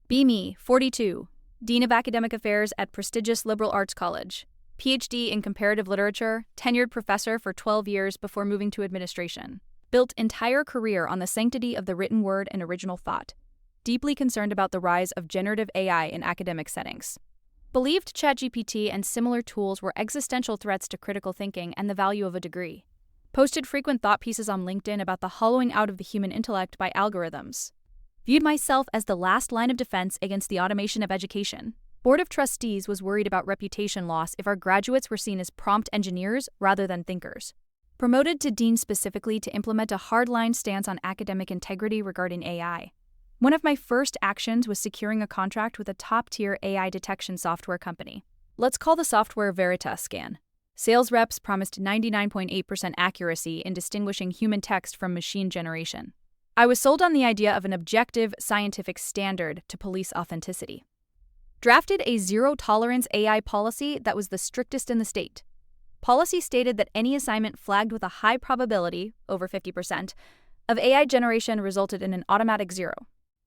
Be me, 42, Dean of Academic Affairs at prestigious liberal arts college, PhD in comparative literature, tenured professor for 12 years before moving to administration. Built entire career on the sanctity of the written word and original thought. Deeply concerned about the rise of generative AI in academic settings. Believed ChatGPT and similar tools were existential threats to critical thinking and the value of a degree. Posted frequent thought pieces on LinkedIn about the hollowing out of the human intellect by algorithms. Viewed myself as the last line of defense against the automation of education. Board of Trustees was worried about reputation loss if our graduates were seen as prompt engineers rather than thinkers. Promoted to dean specifically to implement a hardline stance on academic integrity regarding AI. One of my first actions was securing a contract with a top-tier AI detection software company. Let's call the software VeritasScan. Sales reps promised 99.8% accuracy in distinguishing human text from machine generation. I was sold on the idea of an objective, scientific standard to police authenticity. Drafted a zero-tolerance AI policy that was the strictest in the state. Policy stated that any assignment flagged with a high probability, over 50%, of AI generation resulted in an automatic zero.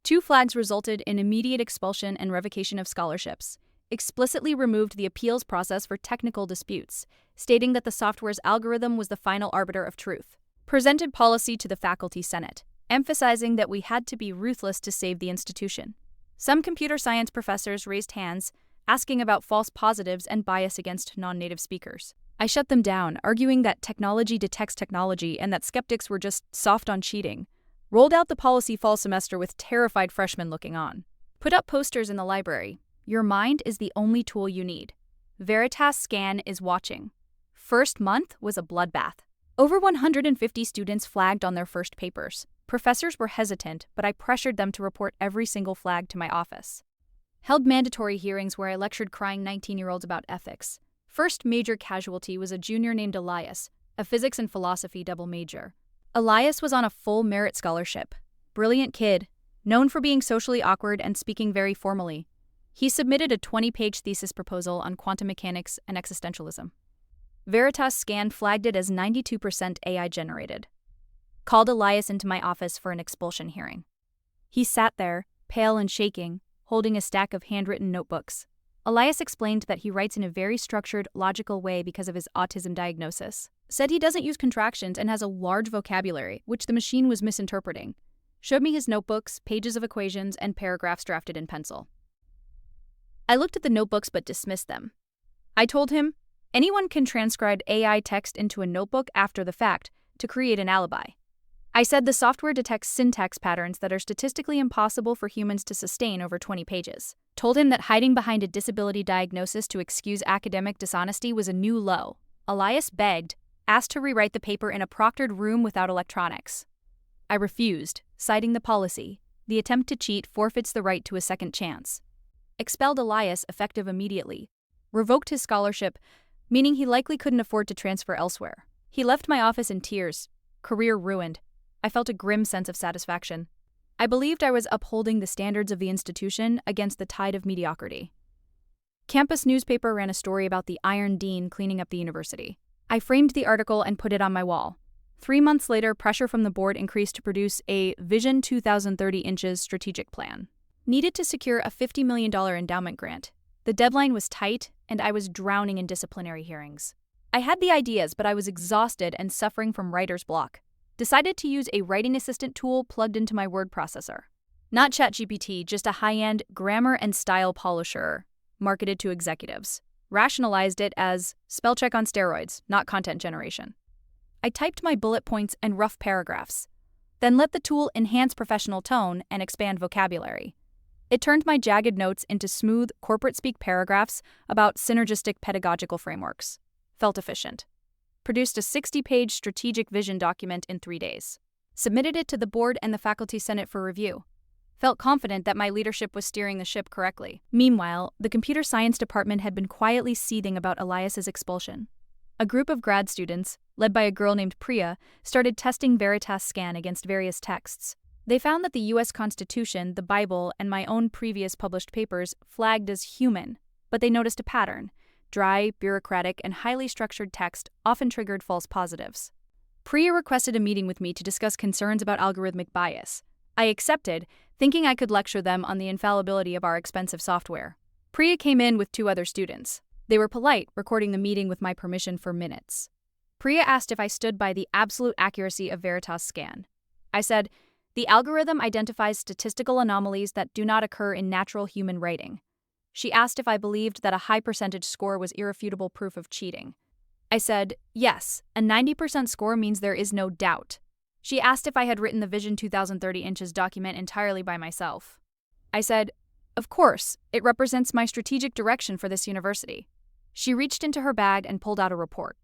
2 flags resulted in immediate expulsion and revocation of scholarships. Explicitly removed the appeals process for technical disputes, stating that the software's algorithm was the final arbiter of truth. Presented policy to the faculty senate, emphasizing that we had to be ruthless to save the institution. Some computer science professors raised hands, asking about false positives and bias against non-native speakers. I shut them down, arguing that technology detects technology and that skeptics were just soft on cheating. Rolled out the policy fall semester with terrified freshmen looking on. Put up posters in the library. Your mind is the only tool you need. VeritasScan is watching. First month was a bloodbath. Over 150 students flagged on their first papers. Professors were hesitant, but I pressured them to report every single flag to my office. Held mandatory hearings where I lectured crying 19-year-olds about ethics. First major casualty was a junior named Elias, a physics and philosophy double major. Elias was on a full merit scholarship. Brilliant kid, known for being socially awkward and speaking very formally. He submitted a 20-page thesis proposal on quantum mechanics and existentialism. VeritasScan flagged it as 92% AI generated. Called Elias into my office for an expulsion hearing. He sat there, pale and shaking, holding a stack of handwritten notebooks. Elias explained that he writes in a very structured, logical way because of his autism diagnosis. Said he doesn't use contractions and has a large vocabulary, which the machine was misinterpreting. Showed me his notebooks, pages of equations, and paragraphs drafted in pencil. I looked at the notebooks but dismissed them. I told him, anyone can transcribe AI text into a notebook after the fact to create an alibi. I said the software detects syntax patterns that are statistically impossible for humans to sustain over 20 pages. Told him that hiding behind a disability diagnosis to excuse academic dishonesty was a new low. Elias begged, asked to rewrite the paper in a proctored room without electronics. I refused, citing the policy. The attempt to cheat forfeits the right to a second chance. Expelled Elias effective immediately. Revoked his scholarship, meaning he likely couldn't afford to transfer elsewhere. He left my office in tears. Career ruined. I felt a grim sense of satisfaction. I believed I was upholding the standards of the institution against the tide of mediocrity. Campus newspaper ran a story about the Iron Dean cleaning up the university. I framed the article and put it on my wall. 3 months later, pressure from the board increased to produce a Vision 2030 inches strategic plan. Needed to secure a $50 million endowment grant. The deadline was tight, and I was drowning in disciplinary hearings. I had the ideas, but I was exhausted and suffering from writer's block. Decided to use a writing assistant tool plugged into my word processor. Not ChatGPT, just a high-end grammar and style polisher, marketed to executives. Rationalized it as spell check on steroids, not content generation. I typed my bullet points and rough paragraphs, then let the tool enhance professional tone and expand vocabulary. It turned my jagged notes into smooth, corporate-speak paragraphs about synergistic pedagogical frameworks. Felt efficient. Produced a 60-page strategic vision document in 3 days. Submitted it to the board and the faculty senate for review. Felt confident that my leadership was steering the ship correctly. Meanwhile, the computer science department had been quietly seething about Elias's expulsion. A group of grad students, led by a girl named Priya, started testing VeritasScan against various texts. They found that the U.S. Constitution, the Bible, and my own previous published papers flagged as human, but they noticed a pattern. Dry, bureaucratic, and highly structured text often triggered false positives. Priya requested a meeting with me to discuss concerns about algorithmic bias. I accepted, thinking I could lecture them on the infallibility of our expensive software. Priya came in with 2 other students. They were polite, recording the meeting with my permission for minutes. Priya asked if I stood by the absolute accuracy of Veritas scan. I said, "The algorithm identifies statistical anomalies that do not occur in natural human writing." She asked if I believed that a high percentage score was irrefutable proof of cheating. I said, "Yes, a 90% score means there is no doubt." She asked if I had written the Vision 2030 inches document entirely by myself. I said, "Of course, it represents my strategic direction for this university." She reached into her bag and pulled out a report.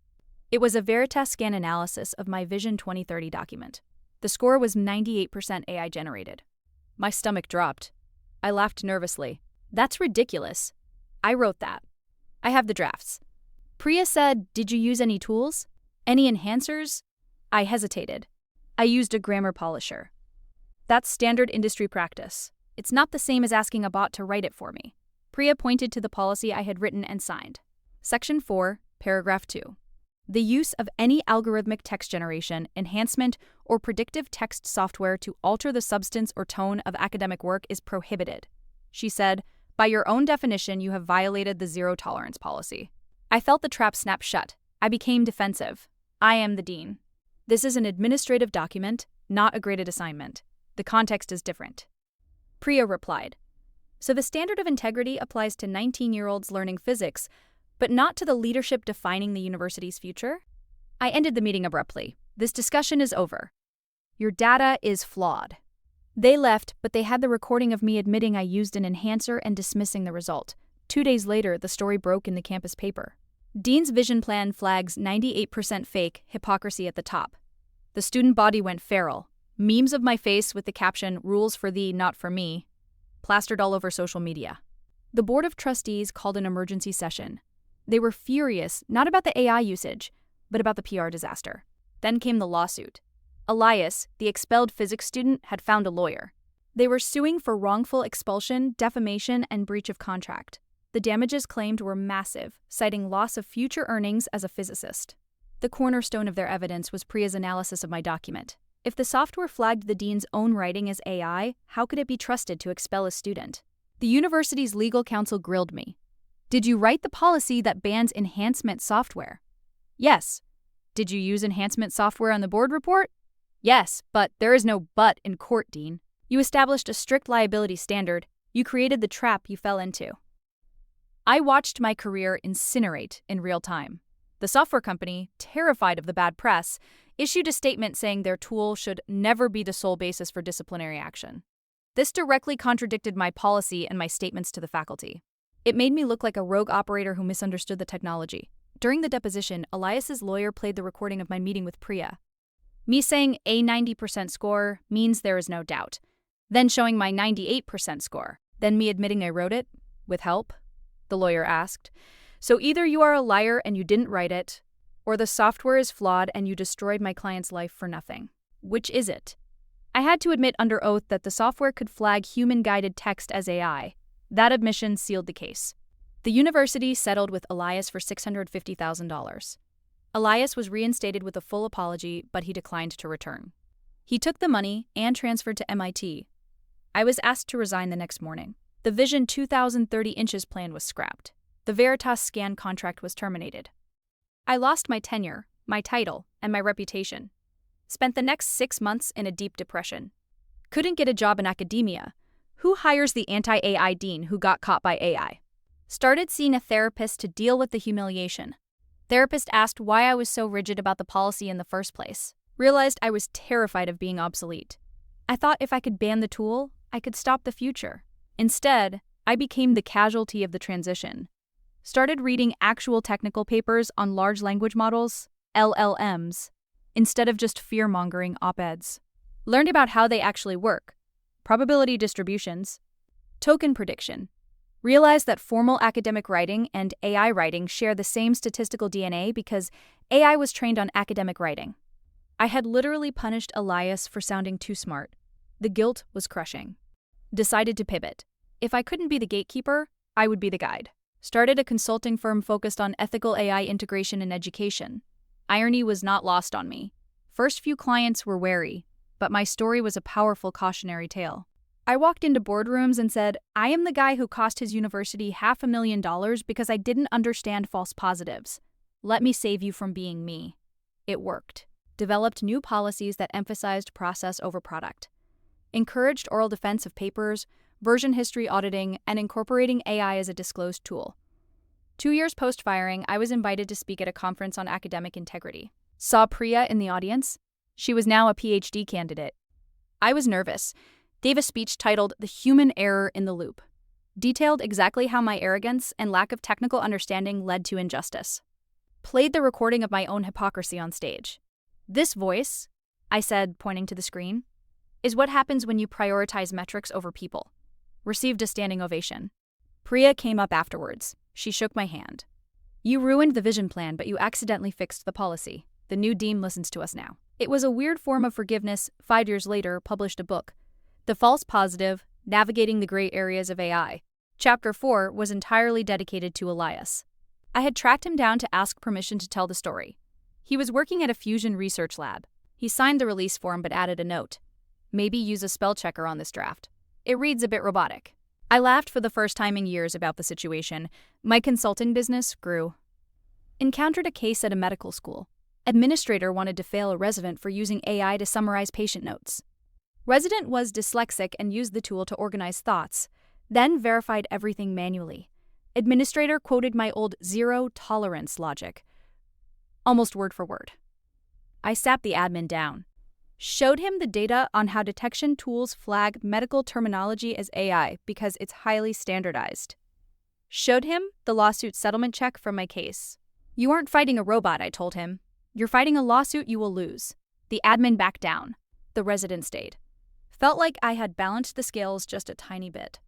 It was a Veritas scan analysis of my Vision 2030 document. The score was 98% AI generated. My stomach dropped. I laughed nervously. "That's ridiculous. I wrote that. I have the drafts." Priya said, "Did you use any tools? Any enhancers?" I hesitated. "I used a grammar polisher." "That's standard industry practice. It's not the same as asking a bot to write it for me." Priya pointed to the policy I had written and signed. Section 4, Paragraph 2. The use of any algorithmic text generation, enhancement, or predictive text software to alter the substance or tone of academic work is prohibited. She said, "By your own definition, you have violated the zero tolerance policy." I felt the trap snap shut. I became defensive. "I am the dean. This is an administrative document, not a graded assignment. The context is different." Priya replied, "So the standard of integrity applies to 19-year-olds learning physics, but not to the leadership defining the university's future?" I ended the meeting abruptly. "This discussion is over. Your data is flawed." They left, but they had the recording of me admitting I used an enhancer and dismissing the result. 2 days later, the story broke in the campus paper. Dean's vision plan flags 98% fake, hypocrisy at the top. The student body went feral. Memes of my face with the caption, "Rules for thee, not for me," plastered all over social media. The board of trustees called an emergency session. They were furious, not about the AI usage, but about the PR disaster. Then came the lawsuit. Elias, the expelled physics student, had found a lawyer. They were suing for wrongful expulsion, defamation, and breach of contract. The damages claimed were massive, citing loss of future earnings as a physicist. The cornerstone of their evidence was Priya's analysis of my document. If the software flagged the dean's own writing as AI, how could it be trusted to expel a student? The university's legal counsel grilled me. "Did you write the policy that bans enhancement software?" "Yes." "Did you use enhancement software on the board report?" "Yes, but there is no but in court, Dean. You established a strict liability standard. You created the trap you fell into." I watched my career incinerate in real time. The software company, terrified of the bad press, issued a statement saying their tool should never be the sole basis for disciplinary action. This directly contradicted my policy and my statements to the faculty. It made me look like a rogue operator who misunderstood the technology. During the deposition, Elias's lawyer played the recording of my meeting with Priya. Me saying a 90% score means there is no doubt. Then showing my 98% score. Then me admitting I wrote it, with help? The lawyer asked. "So either you are a liar and you didn't write it, or the software is flawed and you destroyed my client's life for nothing. Which is it?" I had to admit under oath that the software could flag human-guided text as AI. That admission sealed the case. The university settled with Elias for $650,000. Elias was reinstated with a full apology, but he declined to return. He took the money and transferred to MIT. I was asked to resign the next morning. The Vision 2030 inches plan was scrapped. The Veritas scan contract was terminated. I lost my tenure, my title, and my reputation. Spent the next 6 months in a deep depression. Couldn't get a job in academia. Who hires the anti-AI dean who got caught by AI? Started seeing a therapist to deal with the humiliation. Therapist asked why I was so rigid about the policy in the first place. Realized I was terrified of being obsolete. I thought if I could ban the tool, I could stop the future. Instead, I became the casualty of the transition. Started reading actual technical papers on large language models, LLMs, instead of just fear-mongering op-eds. Learned about how they actually work, probability distributions, token prediction. Realized that formal academic writing and AI writing share the same statistical DNA because AI was trained on academic writing. I had literally punished Elias for sounding too smart. The guilt was crushing. Decided to pivot. If I couldn't be the gatekeeper, I would be the guide. Started a consulting firm focused on ethical AI integration in education. Irony was not lost on me. First few clients were wary. but my story was a powerful cautionary tale. I walked into boardrooms and said, I am the guy who cost his university $500,000 because I didn't understand false positives. Let me save you from being me. It worked. Developed new policies that emphasized process over product. Encouraged oral defense of papers, version history auditing, and incorporating AI as a disclosed tool. 2 years post-firing, I was invited to speak at a conference on academic integrity. Saw Priya in the audience. She was now a PhD candidate. I was nervous. Gave a speech titled The Human Error in the Loop. Detailed exactly how my arrogance and lack of technical understanding led to injustice. Played the recording of my own hypocrisy on stage. This voice, I said, pointing to the screen, is what happens when you prioritize metrics over people. Received a standing ovation. Priya came up afterwards. She shook my hand. You ruined the vision plan, but you accidentally fixed the policy. The new dean listens to us now. It was a weird form of forgiveness. 5 years later, published a book. The False Positive, Navigating the Gray Areas of AI. Chapter 4 was entirely dedicated to Elias. I had tracked him down to ask permission to tell the story. He was working at a fusion research lab. He signed the release form but added a note. Maybe use a spell checker on this draft. It reads a bit robotic. I laughed for the first time in years about the situation. My consulting business grew. Encountered a case at a medical school. Administrator wanted to fail a resident for using AI to summarize patient notes. Resident was dyslexic and used the tool to organize thoughts, then verified everything manually. Administrator quoted my old zero tolerance logic, almost word for word. I sat the admin down. Showed him the data on how detection tools flag medical terminology as AI because it's highly standardized. Showed him the lawsuit settlement check from my case. You aren't fighting a robot, I told him. You're fighting a lawsuit you will lose. The admin backed down. The resident stayed. Felt like I had balanced the scales just a tiny bit.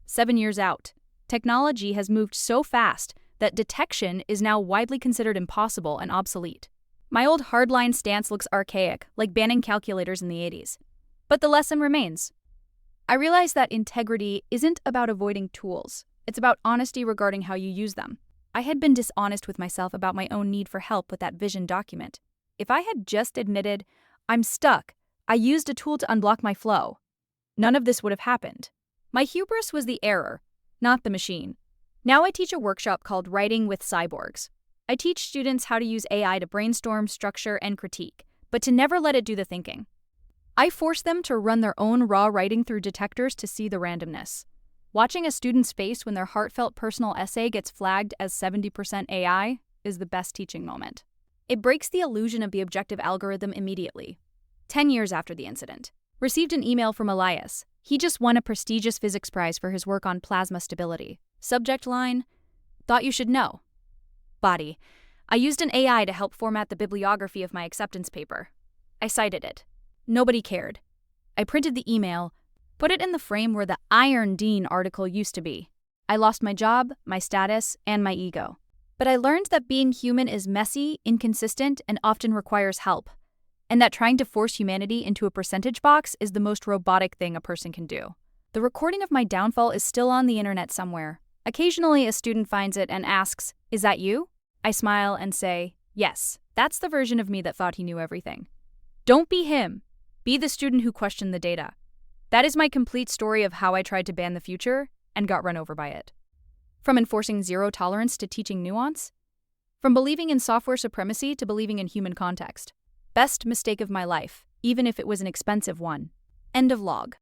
7 years out, technology has moved so fast that detection is now widely considered impossible and obsolete. My old hardline stance looks archaic, like banning calculators in the 80s. But the lesson remains. I realized that integrity isn't about avoiding tools. It's about honesty regarding how you use them. I had been dishonest with myself about my own need for help with that vision document. If I had just admitted, I'm stuck, I used a tool to unblock my flow, none of this would have happened. My hubris was the error, not the machine. Now I teach a workshop called Writing with Cyborgs. I teach students how to use AI to brainstorm, structure, and critique, but to never let it do the thinking. I force them to run their own raw writing through detectors to see the randomness. Watching a student's face when their heartfelt personal essay gets flagged as 70% AI is the best teaching moment. It breaks the illusion of the objective algorithm immediately. 10 years after the incident. Received an email from Elias. He just won a prestigious physics prize for his work on plasma stability. Subject line, thought you should know. Body, I used an AI to help format the bibliography of my acceptance paper. I cited it. Nobody cared. I printed the email, put it in the frame where the Iron Dean article used to be. I lost my job, my status, and my ego. But I learned that being human is messy, inconsistent, and often requires help. And that trying to force humanity into a percentage box is the most robotic thing a person can do. The recording of my downfall is still on the internet somewhere. Occasionally, a student finds it and asks, "Is that you?" I smile and say, "Yes, that's the version of me that thought he knew everything." Don't be him. Be the student who questioned the data. That is my complete story of how I tried to ban the future and got run over by it. From enforcing zero tolerance to teaching nuance. From believing in software supremacy to believing in human context. Best mistake of my life, even if it was an expensive one. End of log.